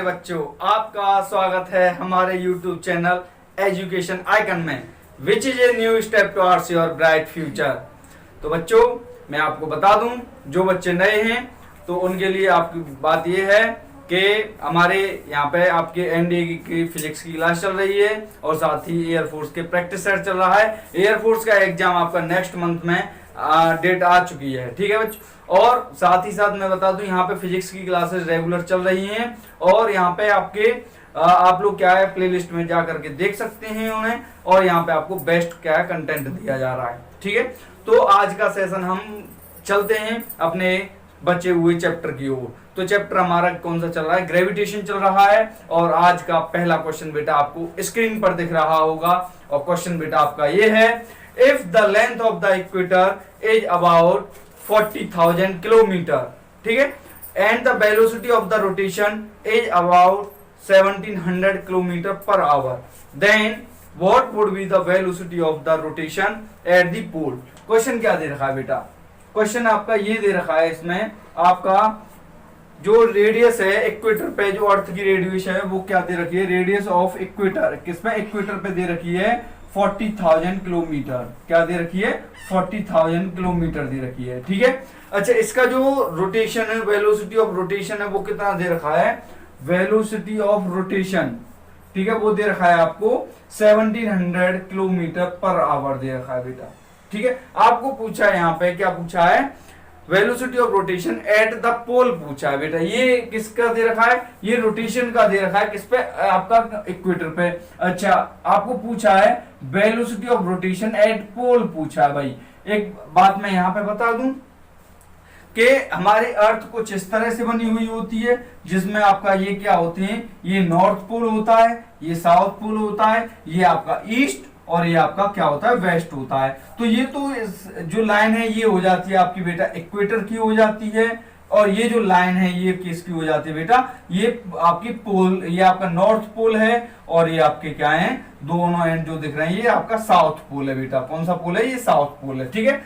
प्यारे बच्चों, आपका स्वागत है हमारे YouTube चैनल एजुकेशन आइकन में, which is a new step towards your bright future. तो बच्चों, मैं आपको बता दूं, जो बच्चे नए हैं तो उनके लिए आपकी बात यह है कि हमारे यहाँ पे आपके एनडीए की फिजिक्स की क्लास चल रही है और साथ ही एयरफोर्स के प्रैक्टिस सेट चल रहा है। एयरफोर्स का एग्जाम आपका नेक्स्ट मंथ में डेट आ चुकी है, ठीक है बच्चों। और साथ ही साथ मैं बता दूं, यहाँ पे फिजिक्स की क्लासेस रेगुलर चल रही हैं और यहाँ पे आपके आप लोग क्या है प्लेलिस्ट में जा करके देख सकते हैं उन्हें, और यहाँ पे आपको बेस्ट क्या है कंटेंट दिया जा रहा है, ठीक है। तो आज का सेशन हम चलते हैं अपने बचे हुए चैप्टर की ओर। तो चैप्टर हमारा कौन सा चल रहा है? ग्रेविटेशन चल रहा है। और आज का पहला क्वेश्चन बेटा आपको स्क्रीन पर दिख रहा होगा, और क्वेश्चन बेटा आपका ये है, if the length of the equator is about 40,000 kilometer, ठीक है, and the velocity of the rotation is about 1700 kilometer per hour, then what would be the velocity of the rotation at the pole. Question क्या दे रखा है बेटा? Question आपका ये दे रखा है, इसमें आपका जो रेडियस है इक्वेटर पे, जो अर्थ की रेडियस है वो क्या दे रखी है? रेडियस ऑफ इक्वेटर, किसमें? इक्वेटर पे दे रखी है 40,000 किलोमीटर। क्या दे रखी है? 40,000 किलोमीटर दे रखी है, ठीक है। अच्छा, इसका जो रोटेशन है, वेलोसिटी ऑफ रोटेशन है, वो कितना दे रखा है? वेलोसिटी ऑफ रोटेशन, ठीक है, वो दे रखा है आपको 1700 किलोमीटर पर आवर दे रखा है बेटा, ठीक है। आपको पूछा है यहाँ पे, क्या पूछा है? Velocity of rotation at the pole पूछा है बेटा। ये किसका दे रखा है? ये रोटेशन का दे रखा है, किस पे? आपका इक्वेटर पे। अच्छा, आपको पूछा है वेलोसिटी ऑफ रोटेशन एट पोल पूछा है भाई। एक बात मैं यहाँ पे बता दूं कि हमारे अर्थ कुछ इस तरह से बनी हुई होती है, जिसमें आपका ये क्या होते हैं? ये नॉर्थ पोल होता है, ये साउथ पोल होता है, ये आपका ईस्ट, और ये आपका क्या होता है? वेस्ट होता है। तो ये तो जो लाइन है ये हो जाती है आपकी बेटा इक्वेटर की हो जाती है, और ये जो लाइन है ये किसकी हो जाती है बेटा? ये आपकी पोल, ये आपका नॉर्थ पोल है, और ये आपके क्या है? दोनों एंड जो दिख रहे हैं ये आपका साउथ पोल है बेटा। कौन सा पोल है? ये साउथ पोल है, ठीक है।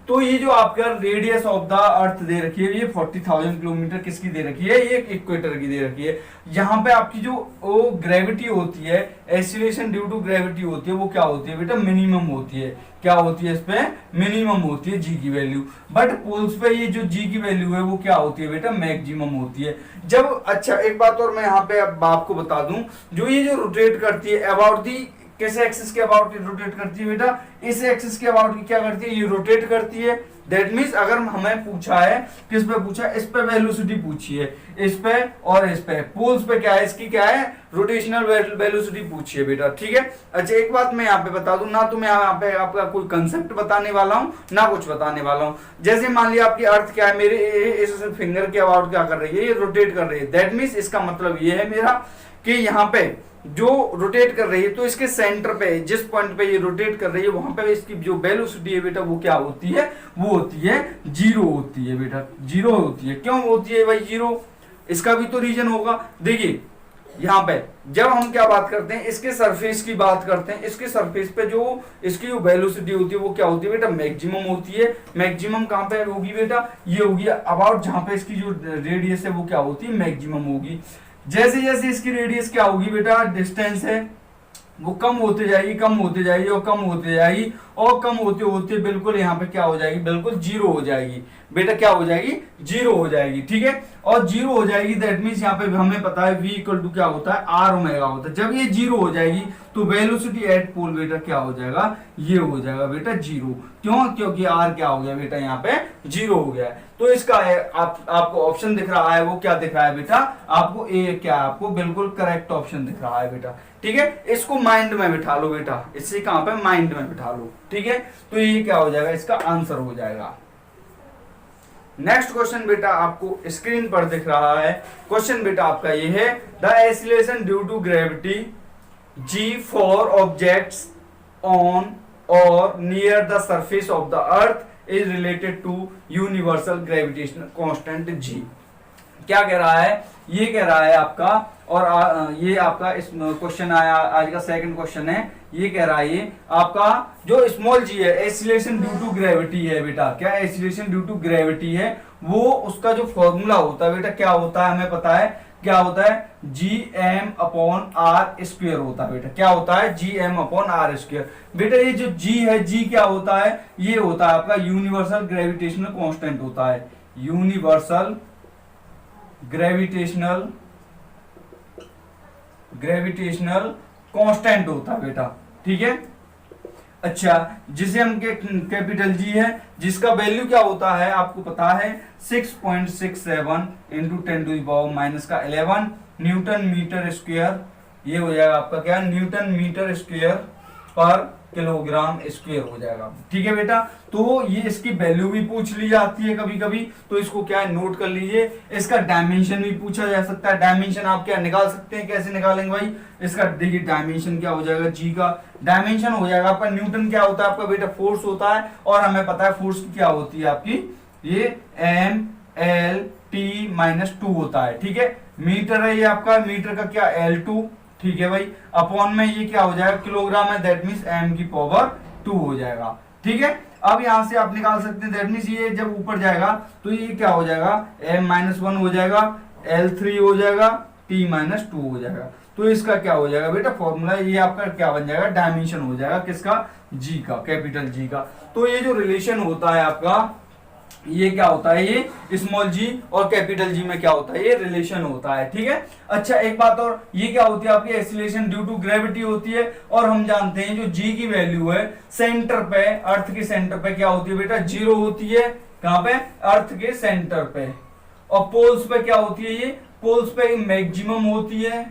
तो ये जो आपका रेडियस ऑफ द अर्थ दे रखी है, ये 40,000 किलोमीटर किसकी दे रखी है? ये इक्वेटर की दे रखी है। यहाँ पे आपकी जो ग्रेविटी होती है, एक्सीलरेशन ड्यू टू ग्रेविटी होती है, वो क्या होती है बेटा? मिनिमम होती है। क्या होती है? इस पे मिनिमम होती है जी की वैल्यू। बट पोल्स पे ये जो जी की वैल्यू है वो क्या होती है बेटा? मैक्सिमम होती है। जब, अच्छा एक बात और मैं यहाँ पे अब आपको बता दूं, जो ये जो रोटेट करती है अबाउट दी, किस एक्सिस के अबाउट रोटेट करती है बेटा? इस एक्सिस के अबाउट की क्या करती है? ये रोटेट करती है। दैट मींस अगर हमें पूछा है, किस पे पूछा है? इस पे वेलोसिटी पूछी है, इस पे और इस पे। पोल्स पे क्या है? इसकी क्या है? रोटेशनल वेलोसिटी पूछी है बेटा, ठीक है। अच्छा, एक बात मैं यहाँ पे बता दूं ना, तो मैं यहाँ पे आपका कोई कंसेप्ट बताने वाला हूँ ना कुछ बताने वाला हूँ। जैसे मान लिया आपकी अर्थ क्या है, मेरे इस फिंगर के अबाउट क्या कर रही है? ये रोटेट कर रही है। दैट मीन्स इसका मतलब ये है मेरा कि यहाँ पे जो रोटेट कर रही है, तो इसके सेंटर पे, जिस पॉइंट पे ये रोटेट कर रही है, वहां पे इसकी जो वेलोसिटी है बेटा वो क्या होती है? वो होती है जीरो होती है बेटा, जीरो होती है। क्यों होती है भाई जीरो? इसका भी तो रीजन होगा। देखिए यहाँ पे जब हम क्या बात करते हैं, इसके सरफेस की बात करते हैं, इसके सरफेस पे जो इसकी जो वेलोसिटी होती है वो क्या होती है बेटा? मैक्सिमम होती है। मैक्सिमम कहाँ पे होगी बेटा? ये होगी अबाउट, जहां पे इसकी जो रेडियस है वो क्या होती है? मैक्सिमम होगी। जैसे जैसे इसकी रेडियस क्या होगी बेटा? डिस्टेंस है वो कम होते जाएगी, कम होते जाएगी, और कम होते जाएगी, और कम होते होते बिल्कुल यहाँ पे क्या हो जाएगी? बिल्कुल जीरो हो जाएगी बेटा। क्या हो जाएगी? जीरो हो जाएगी, ठीक है। और जीरो हो जाएगी, दैट मीन्स यहाँ पे हमें पता है v इक्वल टू क्या होता है? आर ओमेगा होता है। जब ये जीरो हो जाएगी तो वेलोसिटी एट पोल बेटा क्या हो जाएगा? ये हो जाएगा बेटा जीरो। क्यों? क्योंकि आर क्या हो गया बेटा? यहाँ पे जीरो हो गया है। तो इसका आपको ऑप्शन दिख रहा है, वो क्या दिख रहा है बेटा? आपको ए, क्या आपको बिल्कुल करेक्ट ऑप्शन दिख रहा है बेटा, ठीक है। इसको माइंड में बिठा लो बेटा, इससे कहां पे? माइंड में बिठा लो, ठीक है। तो ये क्या हो जाएगा? इसका आंसर हो जाएगा। नेक्स्ट क्वेश्चन बेटा आपको स्क्रीन पर दिख रहा है। क्वेश्चन बेटा आपका ये है, the acceleration due to gravity G for objects on और near the surface of the earth is related to universal gravitational constant G. क्या कह रहा है? ये कह रहा है आपका, और ये आपका इस क्वेश्चन आया, आज का सेकंड क्वेश्चन है। ये कह रहा है ये आपका जो स्मॉल जी है, एक्सीलरेशन ड्यू टू ग्रेविटी है बेटा। क्या एक्सीलरेशन ड्यू टू ग्रेविटी है? वो उसका जो फॉर्मूला होता है बेटा क्या होता है? हमें पता है क्या होता है, G M upon R square होता है बेटा। क्या होता है, G M upon R square. बेटा ये जो जी है, जी क्या होता है, ये होता है आपका यूनिवर्सल ग्रेविटेशनल कांस्टेंट होता है। यूनिवर्सल ग्रेविटेशनल कांस्टेंट होता है बेटा, ठीक है। अच्छा, जिसे हम कैपिटल जी है, जिसका वैल्यू क्या होता है आपको पता है, 6.67 इंटू 10⁻⁻11 न्यूटन मीटर स्क्वायर। ये हो जाएगा आपका क्या, न्यूटन मीटर स्क्वायर पर किलोग्राम स्क्वायर हो जाएगा, ठीक है बेटा। तो ये इसकी वैल्यू भी पूछ ली जाती है कभी कभी, तो इसको क्या है नोट कर लीजिए। इसका डायमेंशन भी पूछा जा सकता है। डायमेंशन आप क्या निकाल सकते हैं, कैसे निकालेंगे भाई, इसका देखिए डायमेंशन क्या हो जाएगा, जी का डायमेंशन हो जाएगा आपका, न्यूटन क्या होता है आपका बेटा, फोर्स होता है, और हमें पता है फोर्स की क्या होती है आपकी, ये एम एल टी माइनस 2 होता है, ठीक है। मीटर है ये आपका, मीटर का क्या L2, ठीक है भाई, अपॉन में ये क्या हो जाएगा, किलोग्राम है, दैट मीन्स m की पावर 2 हो जाएगा, ठीक है। अब यहां से आप निकाल सकते हैं, दैट मीन्स ये जब ऊपर जाएगा तो ये क्या हो जाएगा, m-1 हो जाएगा, L3 हो जाएगा, t-2 हो जाएगा। तो इसका क्या हो जाएगा बेटा फॉर्मूला, ये आपका क्या बन जाएगा, डायमेंशन हो जाएगा किसका, जी का, कैपिटल जी का। तो ये जो रिलेशन होता है आपका, ये क्या होता है, ये स्मॉल जी और कैपिटल जी में क्या होता है, ये रिलेशन होता है, ठीक है। अच्छा एक बात और, ये क्या होती है आपकी, एक्सीलरेशन ड्यू टू ग्रेविटी होती है, और हम जानते हैं जो जी की वैल्यू है सेंटर पे, अर्थ के सेंटर पे क्या होती है बेटा, 0 होती है। कहां पे, अर्थ के सेंटर पे। और पोल्स पे क्या होती है, ये पोल्स पे मैक्सिमम होती है,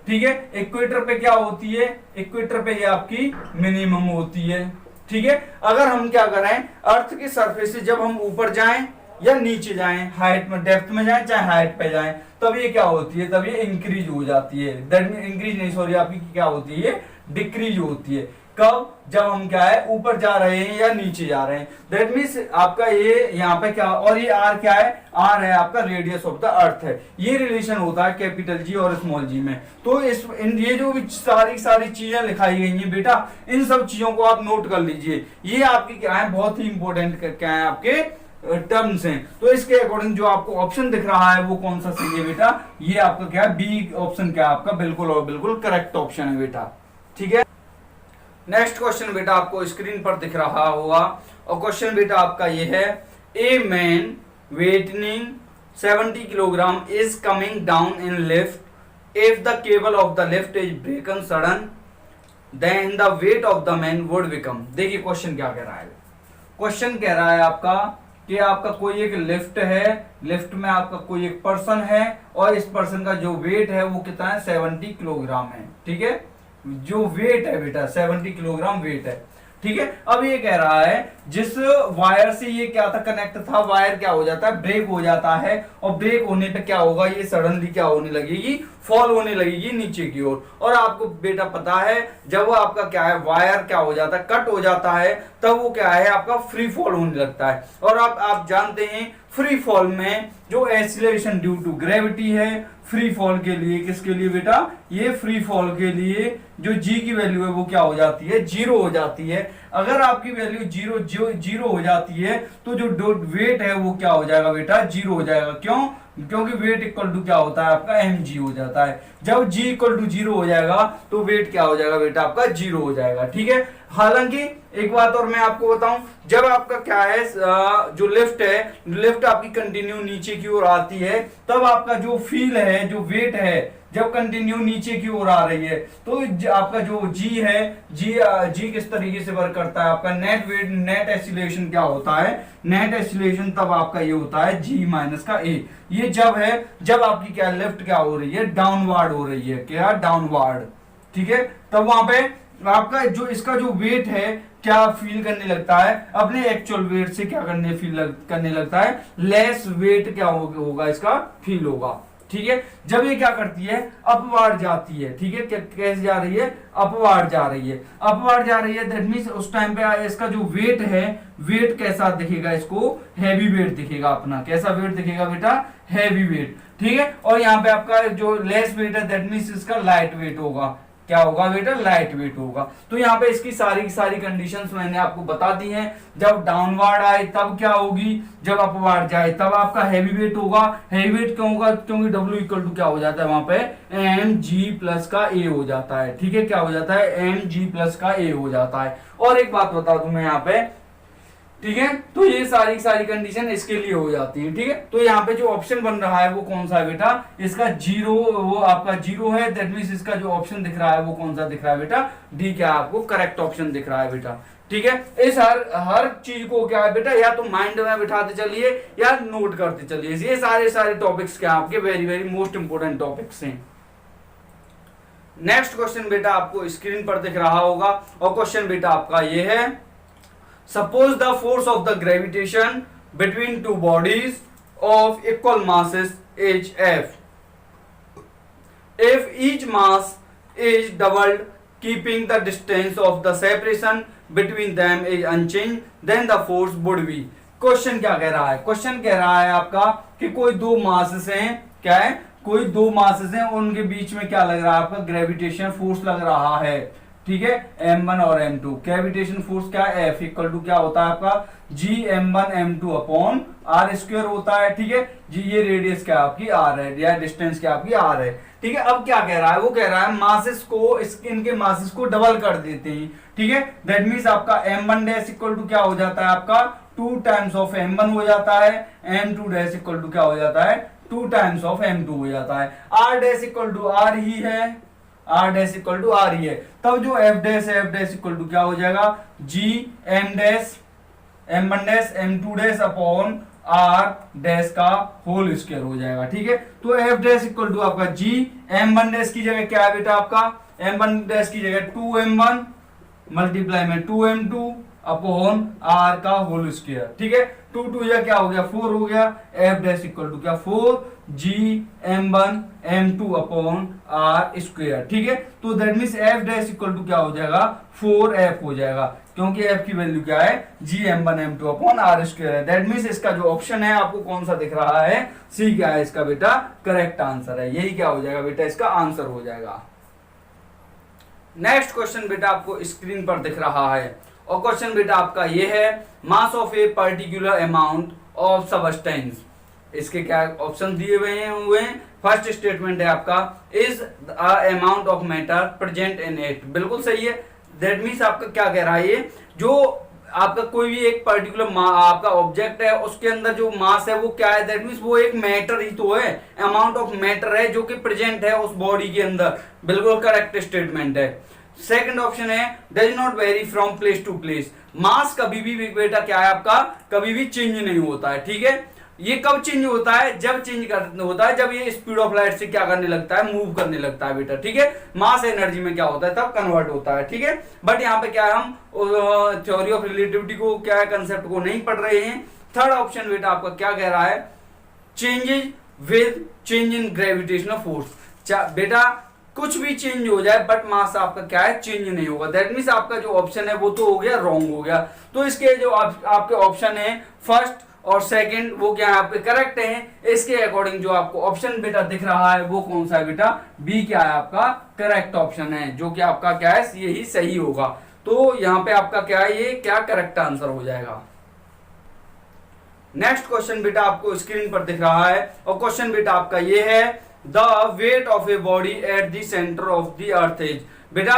ठीक है। इक्वेटर पे क्या होती है, इक्वेटर पे ये आपकी मिनिमम होती है, ठीक है। अगर हम क्या करें, अर्थ की सरफेस से जब हम ऊपर जाएं या नीचे जाएं, हाइट में, डेप्थ में जाएं चाहे हाइट पे जाएं, तब ये क्या होती है, तब ये इंक्रीज हो जाती है, दैट मीन इंक्रीज नहीं, सॉरी, आपकी क्या होती है, ये डिक्रीज होती है। कब, जब हम क्या है ऊपर जा रहे हैं या नीचे जा रहे हैं, दैट मीन्स आपका ये यहाँ पे क्या, और ये आर क्या है, आर है आपका रेडियस ऑफ द अर्थ है। ये रिलेशन होता है कैपिटल जी और स्मॉल जी में। तो ये जो भी सारी चीजें लिखाई गई हैं बेटा, इन सब चीजों को आप नोट कर लीजिए। ये आपकी क्या है, बहुत ही इंपॉर्टेंट क्या है आपके टर्म्स हैं। तो इसके अकॉर्डिंग जो आपको ऑप्शन दिख रहा है वो कौन सा सही है बेटा, ये आपका क्या है, बी ऑप्शन क्या है आपका, बिल्कुल और बिल्कुल करेक्ट ऑप्शन है बेटा, ठीक है। नेक्स्ट क्वेश्चन बेटा आपको स्क्रीन पर दिख रहा होगा, और क्वेश्चन बेटा आपका ये है, a man weighing 70 kilogram is coming down in lift, if the cable of the lift is broken sudden, then the weight of the man would become. देखिए क्वेश्चन क्या कह रहा है, क्वेश्चन कह रहा है आपका कि आपका कोई एक लिफ्ट है, लिफ्ट में आपका कोई एक पर्सन है, और इस पर्सन का जो वेट है वो कितना है, 70 किलोग्राम है, ठीक है। जो वेट है बेटा 70 किलोग्राम वेट है, ठीक है। अब ये कह रहा है जिस वायर से ये क्या था, कनेक्ट था, वायर क्या हो जाता है, ब्रेक हो जाता है, और ब्रेक होने पे क्या होगा, ये सडनली क्या होने लगेगी, फॉल होने लगेगी नीचे की ओर। और आपको बेटा पता है जब वो आपका क्या है, वायर क्या हो जाता है, कट हो जाता है, तब वो क्या है आपका फ्री फॉल होने लगता है। और आप जानते हैं फ्री फॉल में जो एक्सीलरेशन ड्यू टू ग्रेविटी है, फ्री फॉल के लिए, किसके लिए बेटा, ये फ्री फॉल के लिए जो जी की वैल्यू है वो क्या हो जाती है, 0 हो जाती है। अगर आपकी वैल्यू 0 हो जाती है तो जो वेट है वो क्या हो जाएगा बेटा, 0 हो जाएगा। क्यों, क्योंकि वेट इक्वल टू क्या होता है आपका, mg हो जाता है। जब g इक्वल टू 0 हो जाएगा तो वेट क्या हो जाएगा बेटा आपका, 0 हो जाएगा, ठीक है। हालांकि एक बात और मैं आपको बताऊं, जब आपका क्या है, जो लिफ्ट है, लिफ्ट आपकी कंटिन्यू नीचे की ओर आती है, तब आपका जो फील है, जो वेट है, जब कंटिन्यू नीचे की ओर आ रही है, तो आपका जो जी है, जी किस तरीके से वर्क करता है, आपका नेट वेट, नेट एक्सीलरेशन क्या होता है, नेट एक्सीलरेशन तब आपका ये होता है जी माइनस का ए। ये जब है, जब आपकी क्या लिफ्ट क्या हो रही है, डाउनवर्ड हो रही है, क्या डाउनवर्ड, ठीक है। तब वहां पे आपका जो इसका जो वेट है क्या फील करने लगता है, अपने एक्चुअल वेट से क्या करने लगता है, लेस वेट क्या होगा इसका फील होगा, ठीक है। जब ये क्या करती है, अपवार्ड जाती है, ठीक है। कैसे जा रही है, अपवार्ड जा रही है, अपवार्ड जा रही है, दैट मींस उस टाइम पे इसका जो वेट है, वेट कैसा दिखेगा, इसको हैवी वेट दिखेगा अपना, कैसा वेट दिखेगा बेटा, हैवी वेट, ठीक है। और यहाँ पे आपका जो लेस वेट है, दैट मींस इसका लाइट वेट होगा, क्या होगा बेटा, लाइट वेट होगा। तो यहाँ पे इसकी सारी की सारी कंडीशंस मैंने आपको बता दी हैं। जब डाउनवर्ड आए तब क्या होगी, जब अपवर्ड जाए तब आपका हैवी वेट होगा। हैवी वेट क्यों होगा, क्योंकि W इक्वल टू क्या हो जाता है वहां पे mg प्लस का a हो जाता है। ठीक है, क्या हो जाता है, mg प्लस का a हो जाता है। और एक बात बता दूं मैं यहाँ पे, ठीक है, तो ये सारी की सारी कंडीशन इसके लिए हो जाती है। ठीक है, तो यहाँ पे जो ऑप्शन बन रहा है वो कौन सा है बेटा, इसका जीरो, वो आपका जीरो है। दैट मींस इसका जो ऑप्शन दिख रहा है वो कौन सा दिख रहा है बेटा, डी, क्या आपको करेक्ट ऑप्शन दिख रहा है बेटा। ठीक है, इस हर चीज को क्या है बेटा, या तो माइंड में बिठाते चलिए या नोट करते चलिए। ये सारे टॉपिक्स क्या आपके very very most important topics हैं। नेक्स्ट क्वेश्चन बेटा आपको स्क्रीन पर दिख रहा होगा, और क्वेश्चन बेटा आपका ये है, suppose the force of the gravitation between two bodies of equal masses is F. If each mass is doubled, keeping the distance of the separation between them is unchanged, then the force would be. Question क्या कह रहा है, question कह रहा है आपका कि कोई दो मासेस हैं, क्या है, कोई दो मासेस हैं, उनके बीच में क्या लग रहा है, आपका ग्रेविटेशन फोर्स लग रहा है। ठीक है, m1 और m2, ग्रेविटेशन फोर्स क्या है, F इक्वल टू क्या होता है आपका g m1 m2 upon r square होता है। ठीक है जी, ये रेडियस क्या आपकी r है, या डिस्टेंस क्या आपकी r है। ठीक है, अब क्या कह रहा है, वो कह रहा है मासेस को, इनके मासेस को डबल कर देते हैं। ठीक है, दैट मींस आपका m1 डैश इक्वल टू क्या हो जाता है, आपका 2 टाइम्स ऑफ m1 हो जाता है, m2 डैश इक्वल टू क्या हो जाता है, 2 टाइम्स ऑफ m2 हो जाता है। r dash equal to r ही है, r dash equal to r ही है। तब जो f डैश है, f डैश इक्वल टू क्या हो जाएगा, g m dash m1 dash m2 dash upon r dash का होल स्क्वायर हो जाएगा। ठीक है, तो f डैश इक्वल टू आपका g m1 डैश की जगह क्या है बेटा, आपका m1 डैश की जगह 2m1 मल्टीप्लाई में 2m2 अपॉन r का होल स्क्वायर। ठीक है, 2 2 या क्या हो गया, 4 हो गया। f डैश इक्वल टू क्या, 4 g m1 m2 upon r square. ठीक है, तो that means f dash equal to क्या हो जाएगा, 4f हो जाएगा, क्योंकि f की वैल्यू क्या है, g m1 m2 upon r square है। दैट मींस इसका जो ऑप्शन है आपको कौन सा दिख रहा है, सी क्या है इसका बेटा करेक्ट आंसर है। यही क्या हो जाएगा बेटा, इसका आंसर हो जाएगा। नेक्स्ट क्वेश्चन बेटा आपको स्क्रीन पर दिख रहा है, और क्वेश्चन बेटा आपका ये है, mass of a particular amount of substance. इसके क्या ऑप्शन दिए हुए हैं। फर्स्ट स्टेटमेंट है आपका, is amount of matter present in it, बिल्कुल सही है। दैट मीन्स आपका क्या कह रहा है, ये जो आपका कोई भी एक पर्टिकुलर आपका ऑब्जेक्ट है, उसके अंदर जो मास है वो क्या है, दैट मीन्स वो एक मैटर ही तो है, अमाउंट ऑफ मैटर है जो कि प्रेजेंट है उस बॉडी के अंदर, बिल्कुल करेक्ट स्टेटमेंट है। सेकंड ऑप्शन है, does not vary from place to place, mass कभी भी बेटा क्या है आपका, कभी भी चेंज नहीं होता है। ठीक है, ये कब चेंज होता है, जब चेंज होता है जब ये स्पीड ऑफ लाइट से क्या करने लगता है, मूव करने लगता है बेटा। ठीक है, मास एनर्जी में क्या होता है, तब कन्वर्ट होता है। ठीक है, बट यहाँ पे क्या है, हम थ्योरी ऑफ रिलेटिविटी को क्या है, कंसेप्ट को नहीं पढ़ रहे हैं। थर्ड ऑप्शन बेटा आपका क्या कह रहा है, changes with change in gravitational force. बेटा कुछ भी चेंज हो जाए बट मास आपका क्या है, चेंज नहीं होगा। दैट मीन्स आपका जो ऑप्शन है वो तो हो गया रॉन्ग हो गया। तो इसके जो आपके ऑप्शन है फर्स्ट और सेकंड वो क्या है आपके करेक्ट हैं। इसके अकॉर्डिंग जो आपको ऑप्शन बेटा दिख रहा है वो कौन सा है बेटा, बी क्या है आपका करेक्ट ऑप्शन है, जो कि आपका क्या है यही सही होगा। तो यहाँ पे आपका क्या है, ये क्या करेक्ट आंसर हो जाएगा। नेक्स्ट क्वेश्चन बेटा आपको स्क्रीन पर दिख रहा है, और क्वेश्चन बेटा आपका ये है, the weight of a body at the centre of the earth is. बेटा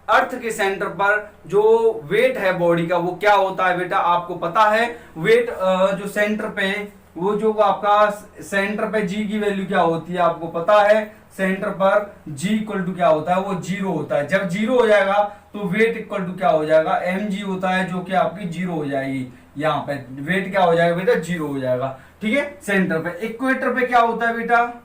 अर्थ के सेंटर पर जो वेट है बॉडी का वो क्या होता है बेटा, आपको पता है वेट जो सेंटर पे, वो जो आपका सेंटर पे जी की वैल्यू क्या होती है आपको पता है, सेंटर पर जी इक्वल टू क्या होता है, वो जीरो होता है। जब जीरो हो जाएगा तो वेट इक्वल टू क्या हो जाएगा, एम जी होता है, जो कि आपकी जीरो हो जाएगी। यहाँ पे वेट क्या हो जाएगा बेटा, जीरो हो जाएगा। ठीक है, सेंटर पे। इक्वेटर पे क्या होता है बेटा,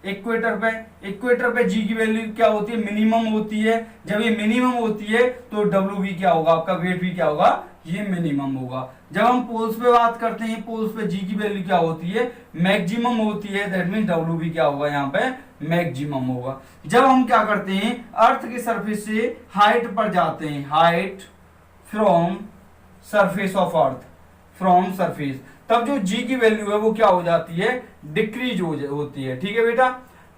इक्वेटर पे जी की वैल्यू क्या होती है, मिनिमम होती है। जब ये मिनिमम होती है तो डब्ल्यू भी क्या होगा, आपका वेट भी क्या होगा, ये मिनिमम होगा। जब हम पोल्स पे बात करते हैं, पोल्स पे जी की वैल्यू क्या होती है, मैक्सिमम होती है। दैट मीन डब्ल्यू भी क्या होगा, यहाँ पे मैक्सिमम होगा। जब हम क्या करते हैं, अर्थ के सरफेस से हाइट पर जाते हैं, height from surface of earth, from surface, तब जो जी की वैल्यू है वो क्या हो जाती है, डिक्रीज होती है। ठीक है बेटा,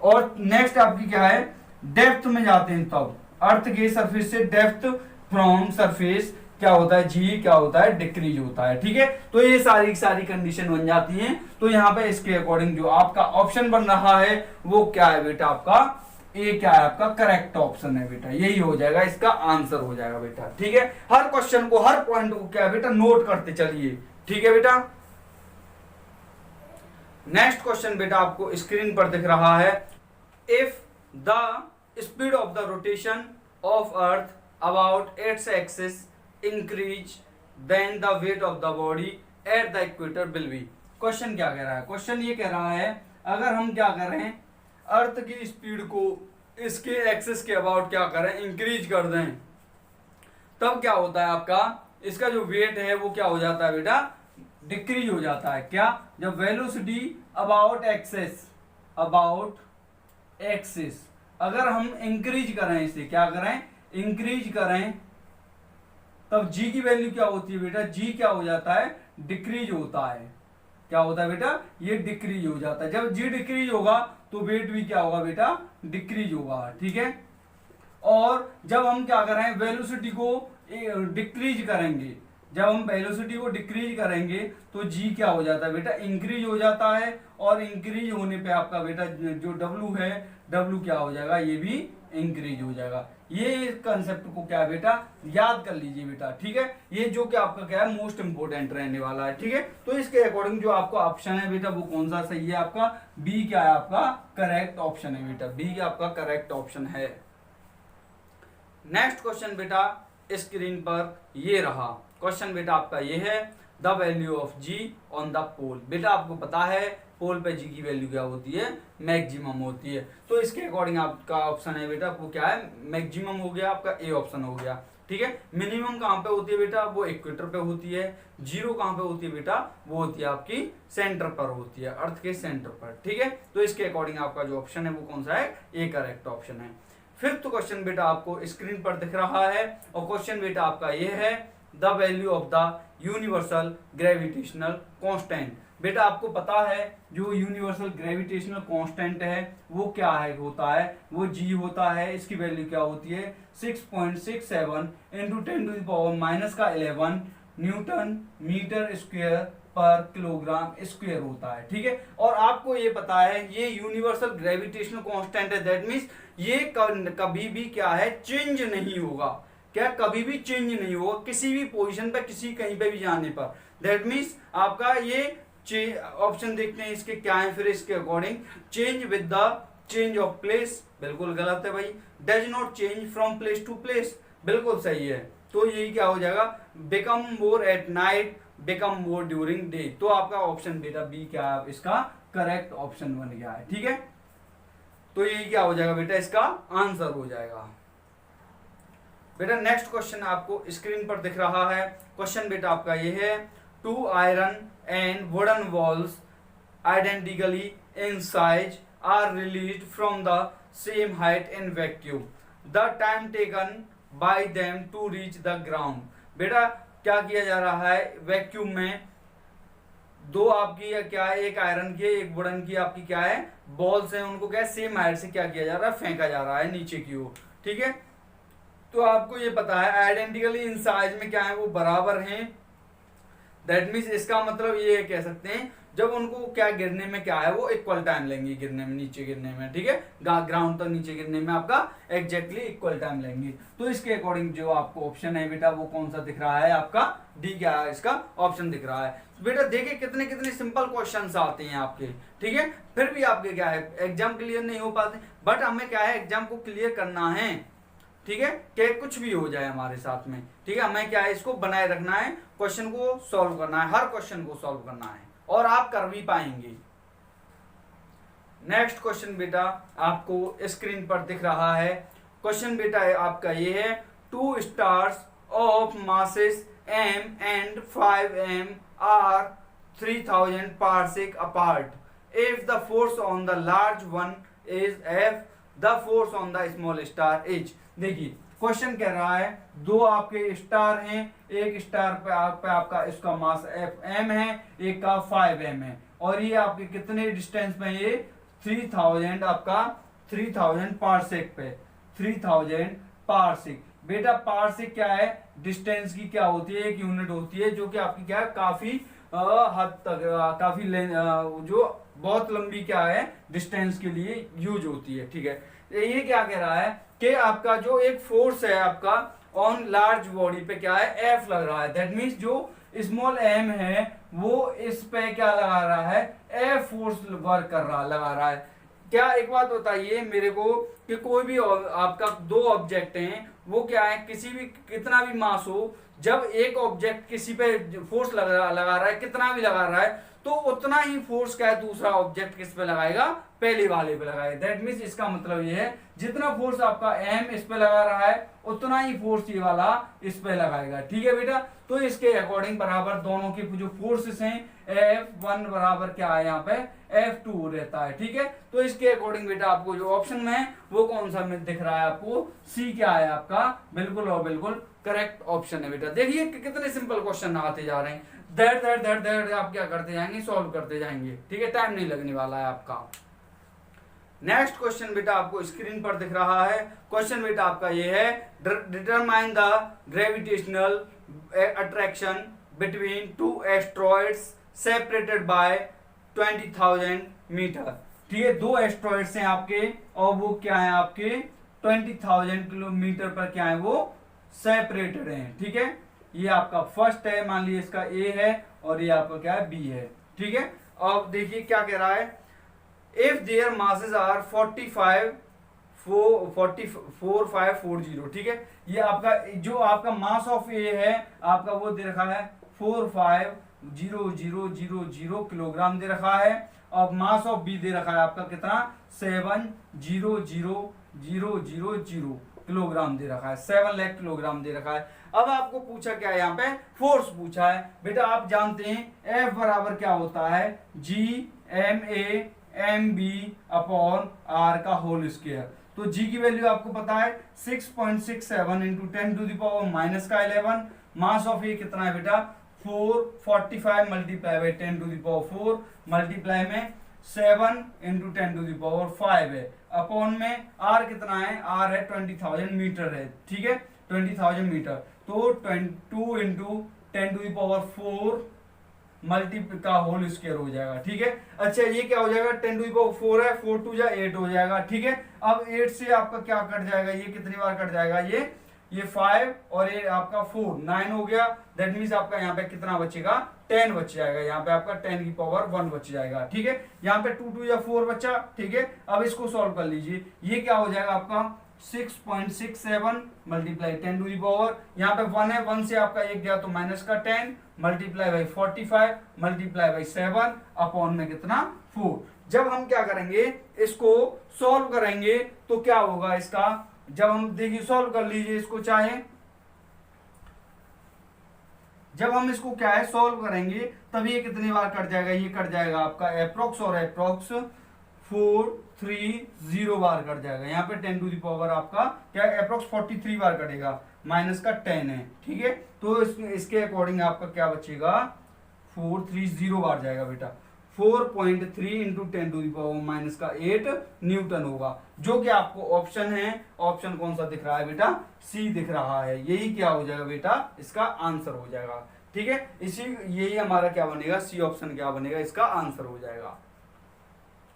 और नेक्स्ट आपकी क्या है, डेप्थ में जाते हैं तब, अर्थ के सरफेस से डेप्थ फ्रॉम सरफेस क्या होता है, जी क्या होता है, डिक्रीज होता है। ठीक है, तो ये सारी सारी कंडीशन बन जाती हैं। तो यहाँ पे इसके अकॉर्डिंग जो आपका ऑप्शन बन रहा है वो क्या है बेटा, आपका ए क्या है, आपका करेक्ट ऑप्शन है बेटा, यही हो जाएगा, इसका आंसर हो जाएगा बेटा। ठीक है, हर क्वेश्चन को, हर पॉइंट को क्या है बेटा, नोट करते चलिए। ठीक है बेटा, नेक्स्ट क्वेश्चन बेटा आपको स्क्रीन पर दिख रहा है। If the speed of the rotation of earth about its axis increase then the weight of the body at the equator will be. Question क्या कह रहा है, क्वेश्चन ये कह रहा है अगर हम क्या कर रहे हैं, अर्थ की स्पीड को इसके एक्सिस के अबाउट क्या करें, इंक्रीज कर दें, तब क्या होता है आपका, इसका जो वेट है वो क्या हो जाता है बेटा, डिक्रीज हो जाता है। क्या, जब velocity about axis, about axis अगर हम इंक्रीज करें, इसे क्या करें, इंक्रीज करें, तब जी की वैल्यू क्या होती है बेटा, जी क्या हो जाता है, डिक्रीज होता है। क्या होता है बेटा, ये डिक्रीज हो जाता है। जब जी डिक्रीज होगा तो वेट भी क्या होगा बेटा, डिक्रीज होगा। ठीक है, और जब हम क्या करें, वेलोसिटी को डिक्रीज करेंगे, जब हम वेलोसिटी को डिक्रीज करेंगे तो जी क्या हो जाता है बेटा, इंक्रीज हो जाता है। और इंक्रीज होने पे आपका बेटा जो डब्लू है, डब्लू क्या हो जाएगा, ये भी इंक्रीज हो जाएगा। ये कंसेप्ट को क्या है बेटा, याद कर लीजिए बेटा। ठीक है, ये जो कि आपका क्या है, मोस्ट इंपोर्टेंट रहने वाला है। ठीक है, तो इसके अकॉर्डिंग जो आपका ऑप्शन है बेटा वो कौन सा सही है, आपका बी क्या है, आपका करेक्ट ऑप्शन है बेटा, बी आपका करेक्ट ऑप्शन है। नेक्स्ट क्वेश्चन बेटा स्क्रीन पर ये रहा, क्वेश्चन बेटा आपका ये है, the value of G on the pole. बेटा आपको पता है पोल पे जी की वैल्यू क्या होती है, मैक्सिमम होती है। तो इसके अकॉर्डिंग आपका ऑप्शन है बेटा वो क्या है, मैक्सिमम हो गया, आपका ए ऑप्शन हो गया। ठीक है, मिनिमम कहाँ पे होती है बेटा, वो इक्वेटर पे होती है। जीरो कहाँ पे होती है बेटा, वो होती है आपकी सेंटर पर होती है, अर्थ के सेंटर पर। ठीक है, तो इसके अकॉर्डिंग आपका जो ऑप्शन है वो कौन सा है, ए करेक्ट ऑप्शन है। फिफ्थ क्वेश्चन बेटा आपको स्क्रीन पर दिख रहा है, और क्वेश्चन बेटा आपका ये है, the value of the universal gravitational constant. बेटा आपको पता है जो यूनिवर्सल ग्रेविटेशनल कांस्टेंट है वो क्या है, होता है वो जी होता है। इसकी वैल्यू क्या होती है, 6.67 इंटू 10⁻⁻11 न्यूटन मीटर स्क्वायर पर किलोग्राम स्क्वायर होता है। ठीक है, और आपको ये पता है ये यूनिवर्सल ग्रेविटेशनल कांस्टेंट है, दैट मींस ये कभी भी क्या है, चेंज नहीं होगा। क्या, कभी भी चेंज नहीं होगा किसी भी पोजीशन पे, किसी कहीं पे भी जाने पर। दैट मींस आपका ये ऑप्शन देखते हैं इसके क्या है, फिर इसके according change with the change of place, बिल्कुल गलत है भाई। Does not change from place to place, बिल्कुल सही है। तो यही क्या हो जाएगा, become more at night, become more during day. तो आपका ऑप्शन बेटा बी क्या है, इसका करेक्ट ऑप्शन बन गया है। ठीक है, तो यही क्या हो जाएगा बेटा, इसका आंसर हो जाएगा बेटा। नेक्स्ट क्वेश्चन आपको स्क्रीन पर दिख रहा है, क्वेश्चन बेटा आपका ये है, two iron and wooden balls identically in size are released from the same height in vacuum, the time taken by them to reach the ground. बेटा क्या किया जा रहा है, वैक्यूम में दो आपकी क्या है, एक आयरन की एक वुडन की आपकी क्या है, बॉल्स हैं, उनको क्या है सेम हाइट से क्या किया जा रहा है, फेंका जा रहा है नीचे की ओर। ठीक है, तो आपको ये पता है आइडेंटिकली इन साइज में क्या है, वो बराबर हैं। दैट मीन्स इसका मतलब ये कह सकते हैं जब उनको क्या गिरने में क्या है, वो इक्वल टाइम लेंगे गिरने में, नीचे गिरने में। ठीक है, ग्राउंड तक नीचे गिरने में आपका एग्जैक्टली इक्वल टाइम लेंगे। तो इसके अकॉर्डिंग जो आपको ऑप्शन है बेटा वो कौन सा दिख रहा है, आपका डी क्या है, इसका ऑप्शन दिख रहा है। बेटा देखिए कितने कितने सिंपल क्वेश्चंस आते हैं आपके। ठीक है, फिर भी आपके क्या है एग्जाम क्लियर नहीं हो पाते, बट हमें क्या है एग्जाम को क्लियर करना है। ठीक है, कि कुछ भी हो जाए हमारे साथ में। ठीक है, हमें क्या है इसको बनाए रखना है, क्वेश्चन को सॉल्व करना है, हर क्वेश्चन को सॉल्व करना है, और आप कर भी पाएंगे। नेक्स्ट क्वेश्चन बेटा आपको स्क्रीन पर दिख रहा है, क्वेश्चन बेटा आपका ये है, two stars of masses m and 5m are 3000 parsec apart. If the force on the large one is F, the force on the small star is. देखिए क्वेश्चन कह रहा है दो आपके स्टार हैं, एक स्टार पे आपका इसका मास m है, एक का 5m है, और ये आपके कितने डिस्टेंस में, ये 3000 आपका 3000 पारसेक पे, 3000 पारसिक। बेटा पारसिक क्या है, डिस्टेंस की क्या होती है, एक यूनिट होती है जो कि आपकी क्या है काफी हद तक काफी जो बहुत लंबी क्या है डिस्टेंस के लिए यूज होती है। ठीक है, ये क्या कह रहा है कि आपका जो एक फोर्स है आपका ऑन लार्ज बॉडी पे क्या है एफ लग रहा है। दैट मीन्स जो स्मॉल एम है वो इस पे क्या लगा रहा है, एफ फोर्स वर्क कर रहा लगा रहा है। क्या एक बात बताइए मेरे को कि कोई भी आपका दो ऑब्जेक्ट हैं वो क्या है, किसी भी कितना भी मास हो, जब एक ऑब्जेक्ट किसी पे फोर्स लगा रहा है, कितना भी लगा रहा है, तो उतना ही फोर्स क्या है दूसरा ऑब्जेक्ट किस पे लगाएगा, पहले वाले पे लगाएगा। दैट मीन्स इसका मतलब ये है जितना फोर्स आपका एम इस पे लगा रहा है उतना ही फोर्स ये वाला इस पे लगाएगा। ठीक है बेटा, तो इसके अकॉर्डिंग बराबर दोनों की जो फोर्सेस हैं F1 बराबर क्या है यहाँ पे F2 रहता है। ठीक है, तो इसके अकॉर्डिंग बेटा आपको जो ऑप्शन में है वो कौन सा में दिख रहा है आपको, सी क्या है आपका बिल्कुल और बिल्कुल करेक्ट ऑप्शन है। बेटा देखिए कितने सिंपल क्वेश्चन आते जा रहे हैं, दर आप क्या करते जाएंगे, सॉल्व करते जाएंगे। ठीक है, टाइम नहीं लगने वाला है आपका। नेक्स्ट क्वेश्चन बेटा आपको स्क्रीन पर दिख रहा है। क्वेश्चन बेटा आपका ये है, determine the gravitational attraction between two asteroids separated by 20,000 meter. ठीक है, दो एस्ट्रॉइड्स हैं आपके और वो क्या है आपके 20,000 किलोमीटर पर क्या है वो सेपरेटेड हैं। ठीक है, ये आपका फर्स्ट है, मान लीजिए इसका ए है और ये आपका क्या है बी है। ठीक है, अब देखिए क्या कह रहा है, इफ देयर मासेस आर 4540। ठीक है, ये आपका जो आपका मास ऑफ ए है आपका वो दे रखा है 450000 किलोग्राम दे रखा है, और मास ऑफ बी दे रखा है आपका कितना 700,000 किलोग्राम दे रखा है, 7 लाख किलोग्राम दे रखा है। अब आपको पूछा क्या है यहाँ पे, फोर्स पूछा है। बेटा आप जानते हैं एफ बराबर क्या होता है, G mA/mB r का होल स्क्वायर। तो G की वैल्यू आपको पता है 6.67 इंटू 10⁻⁻11। मास ऑफ ए कितना है बेटा 445 मल्टीप्लाई बाई 10⁴ मल्टीप्लाई में 7 इंटू 10⁵ है, अपॉन में r कितना है, r है 20,000 मीटर है। ठीक है, 20,000 मीटर, तो 2 इंटू 10⁴ मल्टी का होल स्क्वायर हो जाएगा। ठीक है, अच्छा ये क्या हो जाएगा 10⁴ है, 4 2 जा 8 हो जाएगा। ठीक है, अब 8 से आपका क्या कट जाएगा, ये कितनी बार कट जाएगा, ये 5 और ये आपका 4 9 हो गया। दैट मीन्स आपका यहाँ पे कितना बचेगा 10 बच जाएगा, यहाँ पे आपका 10⁻1 बच जाएगा। ठीक है, यहाँ पे 2 2 या 4 बचा। ठीक है, अब इसको सॉल्व कर लीजिए, ये क्या हो जाएगा आपका 6.67 मल्टीप्लाई 10⁻, यहाँ पे 1 है, 1 से आपका एक गया तो माइनस का 10 multiply by 45 multiply by 7 upon में कितना 4। जब हम क्या करेंगे इसको सॉल्व करेंगे तो क्या होगा इसका, जब हम देखिए सॉल्व कर लीजिए इसको, चाहे जब हम इसको क्या है सॉल्व करेंगे तब ये कितनी बार कट जाएगा, ये कट जाएगा आपका अप्रोक्स और अप्रोक्स 430 बार कट जाएगा। यहाँ पे 10⁻ आपका क्या अप्रोक्स 43 बार कटेगा, माइनस का 10 है। ठीक है, तो इसके अकॉर्डिंग आपका क्या बचेगा 430 बार जाएगा बेटा, 4.3 इंटू 10⁻⁻8 न्यूटन होगा, जो कि आपको ऑप्शन है, ऑप्शन कौन सा दिख रहा है बेटा, सी दिख रहा है। यही क्या हो जाएगा बेटा इसका आंसर हो जाएगा। ठीक है, यही हमारा क्या बनेगा, सी ऑप्शन क्या बनेगा, इसका आंसर हो जाएगा।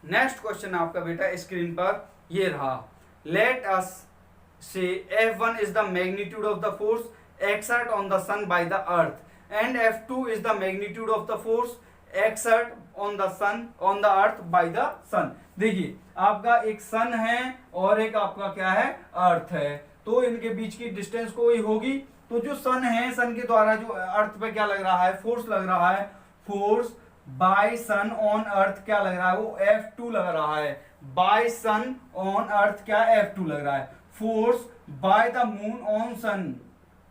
नेक्स्ट क्वेश्चन आपका बेटा स्क्रीन पर ये रहा, late us say F1 is the magnitude of the force exert on the sun by the earth and F2 is the magnitude of the force exert on the sun on the earth by the sun. देखिए आपका एक सन है और एक आपका क्या है अर्थ है, तो इनके बीच की डिस्टेंस कोई होगी, तो जो सन है सन के द्वारा जो अर्थ पे क्या लग रहा है फोर्स लग रहा है, force by sun on earth क्या लग रहा है वो F2 लग रहा है, बाय सन ऑन अर्थ क्या F2 लग रहा है, force by the moon on sun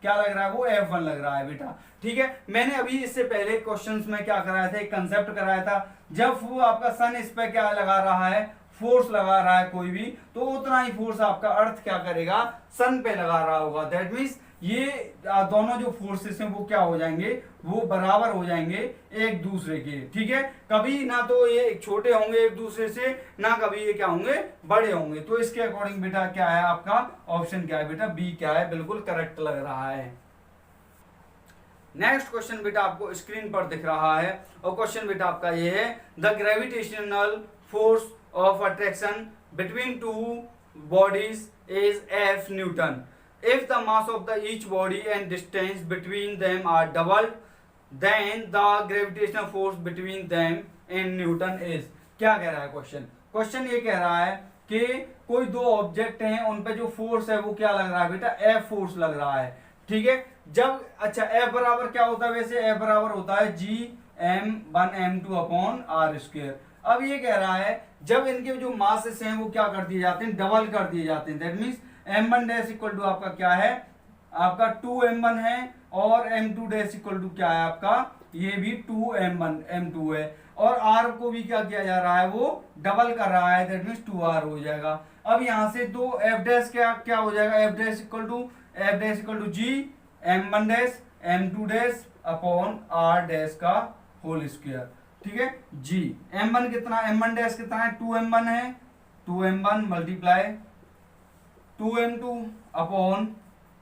क्या लग रहा है वो F1 लग रहा है बेटा। ठीक है, मैंने अभी इससे पहले क्वेश्चंस में क्या कराया था, एक कंसेप्ट कराया था, जब वो आपका सन इस पे क्या लगा रहा है फोर्स लगा रहा है कोई भी, तो उतना ही फोर्स आपका अर्थ क्या करेगा सन पे लगा रहा होगा। दैट मीन्स ये दोनों जो फोर्सेस हैं वो क्या हो जाएंगे, वो बराबर हो जाएंगे एक दूसरे के, ठीक है। कभी ना तो ये छोटे होंगे एक दूसरे से, ना कभी ये क्या होंगे, बड़े होंगे। तो इसके अकॉर्डिंग बेटा क्या है आपका ऑप्शन, क्या है बेटा, बी क्या है, बिल्कुल करेक्ट लग रहा है। नेक्स्ट क्वेश्चन बेटा आपको स्क्रीन पर दिख रहा है, और क्वेश्चन बेटा आपका ये है, the gravitational force of attraction between to bodies is F Newton. If the mass of the each body and distance between them are doubled, then the gravitational force between them in Newton is. क्या कह रहा है question, question ये कह रहा है कि कोई दो ऑब्जेक्ट हैं, उन पे जो फोर्स है वो क्या लग रहा है बेटा, F फोर्स लग रहा है, ठीक है। जब अच्छा F बराबर क्या होता है, वैसे F बराबर होता है G(m1m2) अपॉन r स्क्वायर। अब ये कह रहा है जब इनके जो मासेस हैं वो क्या कर दिए जाते हैं, डबल कर दिए जाते हैं, that means m1 dash equal to आपका क्या है, आपका 2m1 है, और m2 डैश इक्वल टू क्या है आपका, ये भी 2m1m2 है, और r को भी क्या किया जा रहा है, वो डबल कर रहा है, दैट मींस 2r हो जाएगा। अब यहां से तो f डैश क्या हो जाएगा, f dash equal to g m1 dash m2 dash upon r dash का होल स्क्वायर, ठीक है। जी m1 कितना, m1 डैश कितना है, 2m1 है, 2m1 multiply 2m2 upon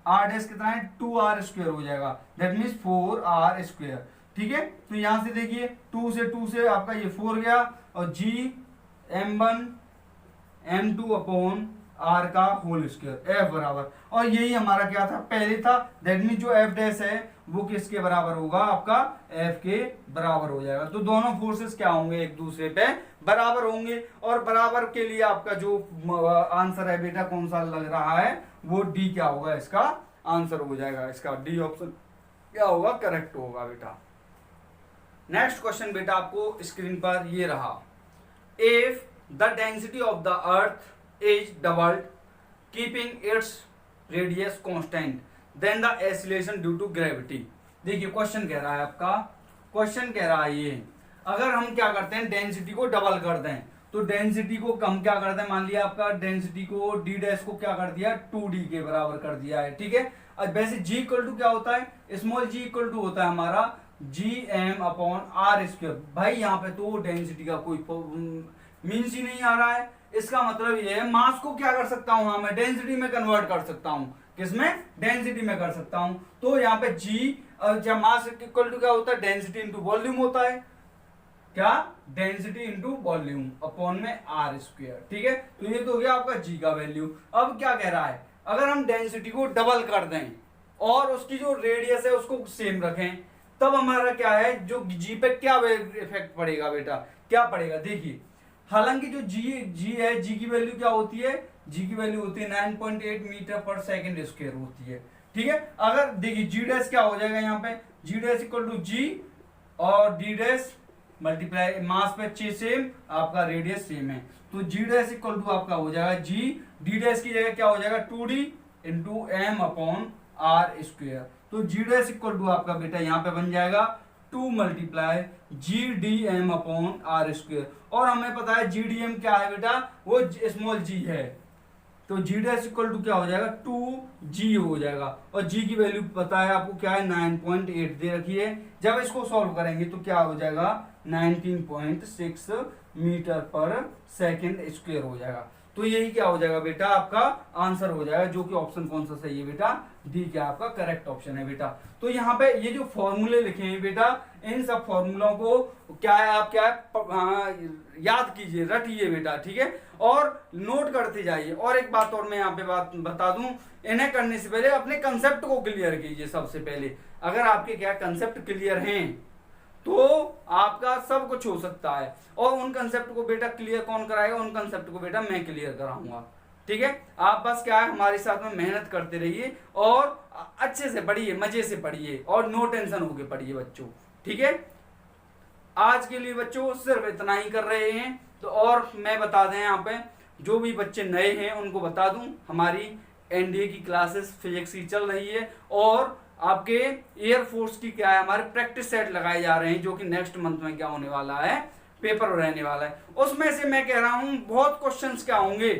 r dash कितना है, 2r स्क्वायर हो जाएगा, दैट मीन्स 4r स्क्वायर, ठीक है। तो यहां से देखिए 2 से आपका ये 4 गया, और g m1 m2 upon r का होल स्क्वायर f बराबर, और यही हमारा क्या था, पहले था, दैट मीन जो f डैश है वो किसके बराबर होगा, आपका f के बराबर हो जाएगा। तो दोनों फोर्सेस क्या होंगे, एक दूसरे पे बराबर होंगे, और बराबर के लिए आपका जो आंसर है बेटा कौन सा लग रहा है, वो डी क्या होगा, इसका आंसर हो जाएगा, इसका डी ऑप्शन क्या होगा, करेक्ट होगा बेटा। नेक्स्ट क्वेश्चन बेटा आपको स्क्रीन पर ये रहा, if the density of the earth is doubled keeping its radius constant then the acceleration due to gravity। देखिए क्वेश्चन कह रहा है आपका, क्वेश्चन कह रहा है ये, अगर हम क्या करते हैं डेंसिटी को डबल कर दें, तो डेंसिटी को कम क्या करते हैं, मान लिया आपका डेंसिटी को डी डैश को क्या कर दिया, 2d के बराबर कर दिया है, ठीक है। अब वैसे g इक्वल टू क्या होता है, स्मॉल g इक्वल टू होता है हमारा gm अपॉन r स्क्वायर। भाई यहाँ पे तो डेंसिटी का कोई मीन्स ही नहीं आ रहा है, इसका मतलब ये है मास को क्या कर सकता हूं, हाँ मैं डेंसिटी में कन्वर्ट कर सकता हूं, किसमें, डेंसिटी में कर सकता हूं। तो यहाँ पे g मास इक्वल टू क्या होता है, डेंसिटी इंटू वॉल्यूम होता है, क्या, डेंसिटी इंटू वॉल्यूम अपॉन में r स्क्वायर, ठीक है। तो ये तो हो गया आपका g का वैल्यू। अब क्या कह रहा है, अगर हम डेंसिटी को डबल कर दें और उसकी जो रेडियस है उसको सेम रखें, तब हमारा क्या है, जो g पे क्या इफेक्ट पड़ेगा बेटा, क्या पड़ेगा, देखिए हालांकि जो g है, g की वैल्यू क्या होती है, g की वैल्यू होती है 9.8 मीटर पर सेकंड स्क्वायर होती है, ठीक है। अगर देखिए g डैश क्या हो जाएगा, यहाँ पे g dash equal to g और d डैश मल्टीप्लाई मास पे 6 सेम, आपका रेडियस सेम है, तो g डैश इक्वल टू आपका हो जाएगा g, d डैश की जगह क्या हो जाएगा 2d into m upon r square. तो g डैश इक्वल टू आपका बेटा यहाँ पे बन जाएगा 2 multiply G D M upon R square, और हमें पता है जी डी एम क्या है बेटा, वो स्मॉल जी है, तो जी डैश इक्वल टू क्या हो जाएगा 2g हो जाएगा, और g की वैल्यू पता है आपको क्या है 9.8 दे रखी है। जब इसको सॉल्व करेंगे तो क्या हो जाएगा 19.6 मीटर पर सेकंड स्क्वायर हो जाएगा। तो यही क्या हो जाएगा बेटा, आपका आंसर हो जाएगा, जो कि ऑप्शन कौन सा सही है बेटा, डी क्या आपका करेक्ट ऑप्शन है बेटा। तो यहाँ पे ये जो फॉर्मूले लिखे हैं बेटा, इन सब फॉर्मूलों को क्या है, आप क्या है याद कीजिए, रटिए बेटा, ठीक है, और नोट करते जाइए। और एक बात और मैं यहाँ पे बात बता दूं, इन्हें करने से पहले अपने कंसेप्ट को क्लियर कीजिए सबसे पहले। अगर आपके क्या कंसेप्ट क्लियर हैं तो आपका सब कुछ हो सकता है, और उन कंसेप्ट को बेटा क्लियर कौन कराएगा, उन कंसेप्ट को बेटा मैं क्लियर कराऊंगा, ठीक है। आप बस क्या है हमारे साथ में मेहनत करते रहिए, और अच्छे से पढ़िए, मजे से पढ़िए, और नो टेंशन होके पढ़िए बच्चों, ठीक है। आज के लिए बच्चों सिर्फ इतना ही कर रहे हैं। तो और मैं बता दें यहाँ पे जो भी बच्चे नए हैं उनको बता दूं, हमारी एनडीए की क्लासेस फिजिक्स की चल रही है, और आपके एयरफोर्स की क्या है हमारे प्रैक्टिस सेट लगाए जा रहे हैं, जो कि नेक्स्ट मंथ में क्या होने वाला है, पेपर रहने वाला है। उसमें से मैं कह रहा हूं बहुत क्वेश्चंस क्या होंगे,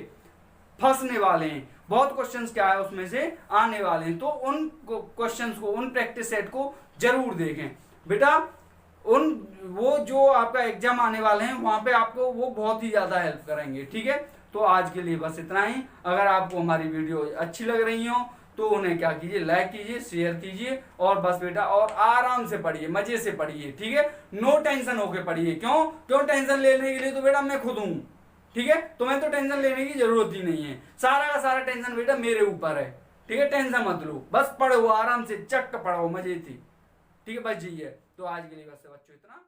फंसने वाले हैं, बहुत क्वेश्चंस क्या है उसमें से आने वाले हैं, तो उन क्वेश्चंस को, उन प्रैक्टिस सेट को जरूर देखें बेटा। उन वो जो आपका एग्जाम आने वाले हैं वहां पे आपको वो बहुत ही ज्यादा हेल्प करेंगे। ठीक है, तो आज के लिए बस इतना ही। अगर आपको हमारी वीडियो अच्छी लग रही हो तो उन्हें क्या कीजिए, लाइक कीजिए, शेयर कीजिए, और बस बेटा और आराम से पढ़िए, मजे से पढ़िए। ठीक है, नो टेंशन होके पढ़िए। क्यों टेंशन लेने के लिए तो बेटा मैं खुद हूं। ठीक है, तुम्हें तो टेंशन लेने की जरूरत ही नहीं है, सारा का सारा टेंशन बेटा मेरे ऊपर है। ठीक है, टेंशन मत लो, बस पढ़ो आराम से, चट पढ़ो मजे से। ठीक है बस जी है। तो आज के लिए बस बच्चों इतना।